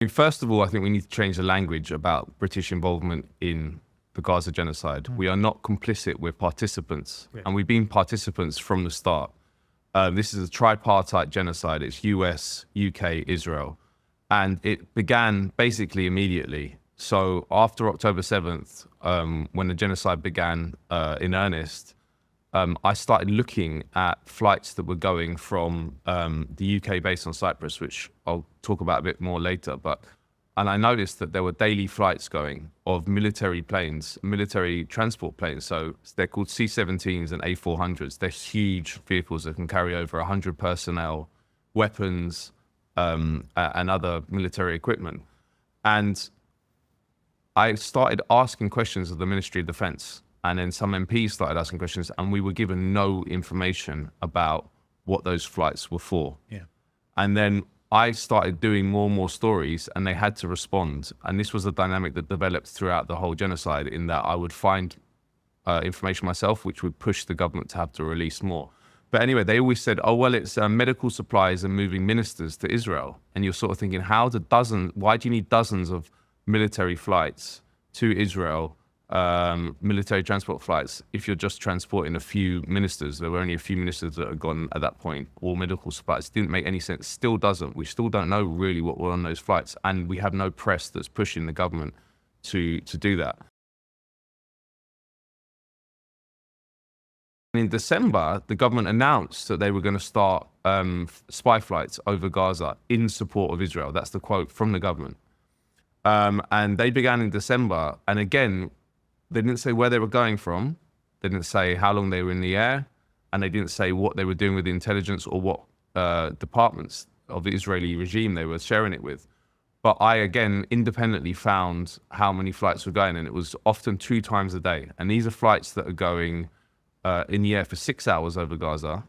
First of all, I think we need to change the language about British involvement in the Gaza genocide. We are not complicit, we're participants. Yeah. And we've been participants from the start. This is a tripartite genocide. It's US, UK, Israel. And it began basically immediately. So after October 7th, when the genocide began in earnest, I started looking at flights that were going from the UK based on Cyprus, which I'll talk about a bit more later. And I noticed that there were daily flights going of military planes, military transport planes. So they're called C-17s and A-400s. They're huge vehicles that can carry over 100 personnel, weapons, and other military equipment. And I started asking questions of the Ministry of Defence. And then some MPs started asking questions, and we were given no information about what those flights were for. Yeah. And then I started doing more and more stories, and they had to respond. And this was a dynamic that developed throughout the whole genocide, in that I would find information myself, which would push the government to have to release more. But anyway, they always said, oh, well, it's medical supplies and moving ministers to Israel. And you're sort of thinking, why do you need dozens of military flights to Israel, military transport flights, if you're just transporting a few ministers? There were only a few ministers that had gone at that point, or medical supplies. It didn't make any sense. Still doesn't. We still don't know really what were on those flights, and we have no press that's pushing the government to do that. In December, the government announced that they were going to start spy flights over Gaza in support of Israel. That's the quote from the government. And they began in December, and again, they didn't say where they were going from. They didn't say how long they were in the air, and they didn't say what they were doing with the intelligence or what departments of the Israeli regime they were sharing it with. But I, again, independently found how many flights were going, and it was often 2 times a day. And these are flights that are going in the air for 6 hours over Gaza,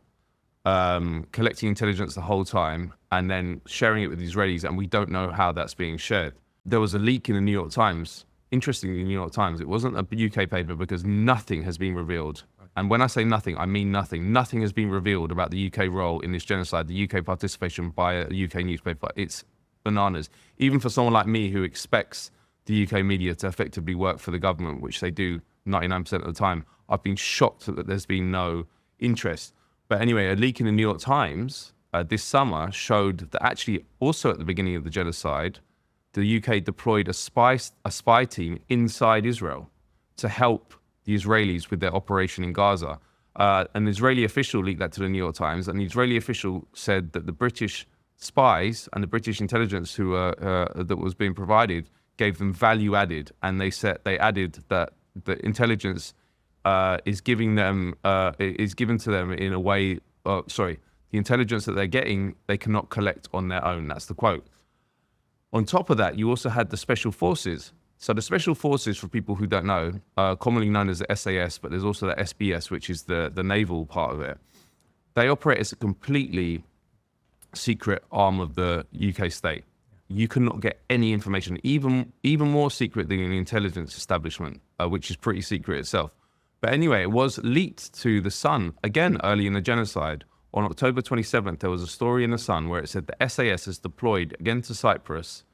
collecting intelligence the whole time, and then sharing it with the Israelis, and we don't know how that's being shared. There was a leak in the New York Times. Interestingly, the New York Times, it wasn't a UK paper, because nothing has been revealed. And when I say nothing, I mean nothing. Nothing has been revealed about the UK role in this genocide, the UK participation by a UK newspaper. It's bananas. Even for someone like me who expects the UK media to effectively work for the government, which they do 99% of the time, I've been shocked that there's been no interest. But anyway, a leak in the New York Times this summer showed that actually also at the beginning of the genocide, the UK deployed a spy team inside Israel to help the Israelis with their operation in Gaza. An Israeli official leaked that to the New York Times, and the Israeli official said that the British spies and the British intelligence that was being provided gave them value added, and they added that the intelligence is given to them in a way. The intelligence that they're getting, they cannot collect on their own. That's the quote. On top of that, you also had the special forces. So the special forces, for people who don't know, are commonly known as the SAS, but there's also the SBS, which is the naval part of it. They operate as a completely secret arm of the UK state. You cannot get any information, even more secret than the intelligence establishment, which is pretty secret itself. But anyway, it was leaked to The Sun, again, early in the genocide. On October 27th, there was a story in The Sun where it said the SAS is deployed again to Cyprus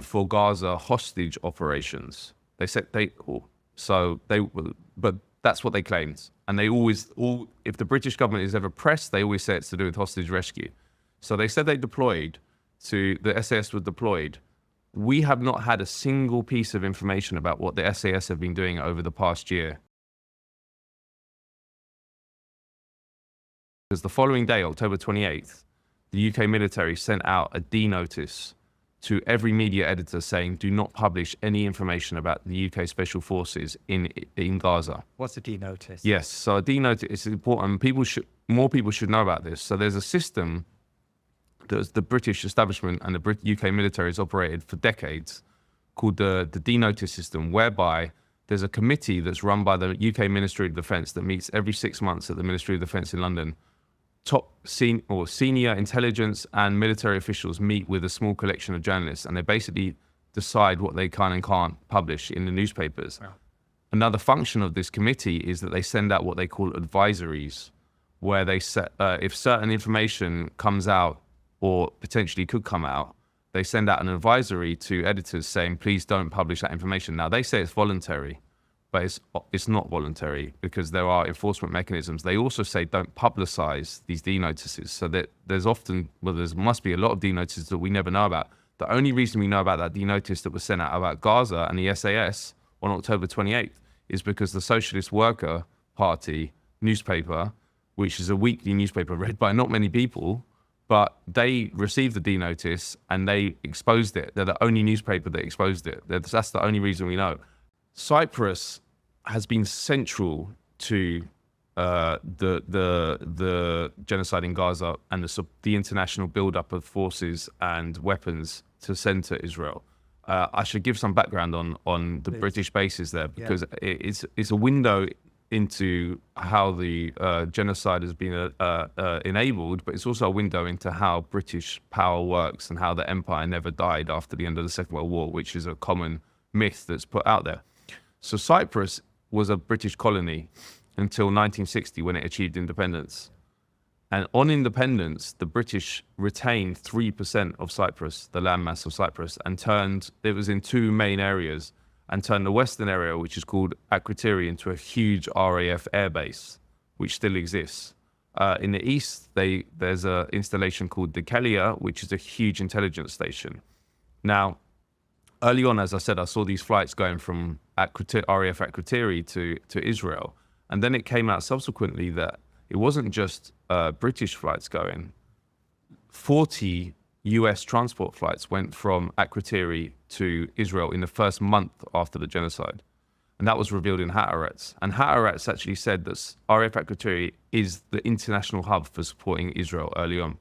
for Gaza hostage operations. They said but that's what they claimed. And they always, if the British government is ever pressed, they always say it's to do with hostage rescue. So they said the SAS was deployed. We have not had a single piece of information about what the SAS have been doing over the past year. Because the following day, October 28th, the UK military sent out a D notice to every media editor saying, do not publish any information about the UK Special Forces in Gaza. What's a D notice? Yes, so a D notice is important. More people should know about this. So there's a system that the British establishment and the UK military has operated for decades called the D notice system, whereby there's a committee that's run by the UK Ministry of Defence that meets every 6 months at the Ministry of Defence in London. Senior intelligence and military officials meet with a small collection of journalists, and they basically decide what they can and can't publish in the newspapers. Wow. Another function of this committee is that they send out what they call advisories, where they set, if certain information comes out or potentially could come out, they send out an advisory to editors saying, please don't publish that information. Now, they say it's voluntary, but it's not voluntary because there are enforcement mechanisms. They also say don't publicize these D-notices, so that there's often, well, there must be a lot of D-notices that we never know about. The only reason we know about that D-notice that was sent out about Gaza and the SAS on October 28th is because the Socialist Worker Party newspaper, which is a weekly newspaper read by not many people, but they received the D-notice and they exposed it. They're the only newspaper that exposed it. That's the only reason we know. Cyprus has been central to the genocide in Gaza and the international buildup of forces and weapons to send to Israel. I should give some background on the British bases there, because it's a window into how the genocide has been enabled, but it's also a window into how British power works and how the empire never died after the end of the Second World War, which is a common myth that's put out there. So Cyprus was a British colony until 1960 when it achieved independence. And on independence, the British retained 3% of Cyprus, the landmass of Cyprus, and it was in two main areas, and turned the western area, which is called Akrotiri, into a huge RAF airbase, which still exists. In the east, there's an installation called Dikelia, which is a huge intelligence station. Now, early on, as I said, I saw these flights going from RAF Akrotiri to Israel. And then it came out subsequently that it wasn't just British flights going. 40 US transport flights went from Akrotiri to Israel in the first month after the genocide. And that was revealed in Haaretz. And Haaretz actually said that RAF Akrotiri is the international hub for supporting Israel early on.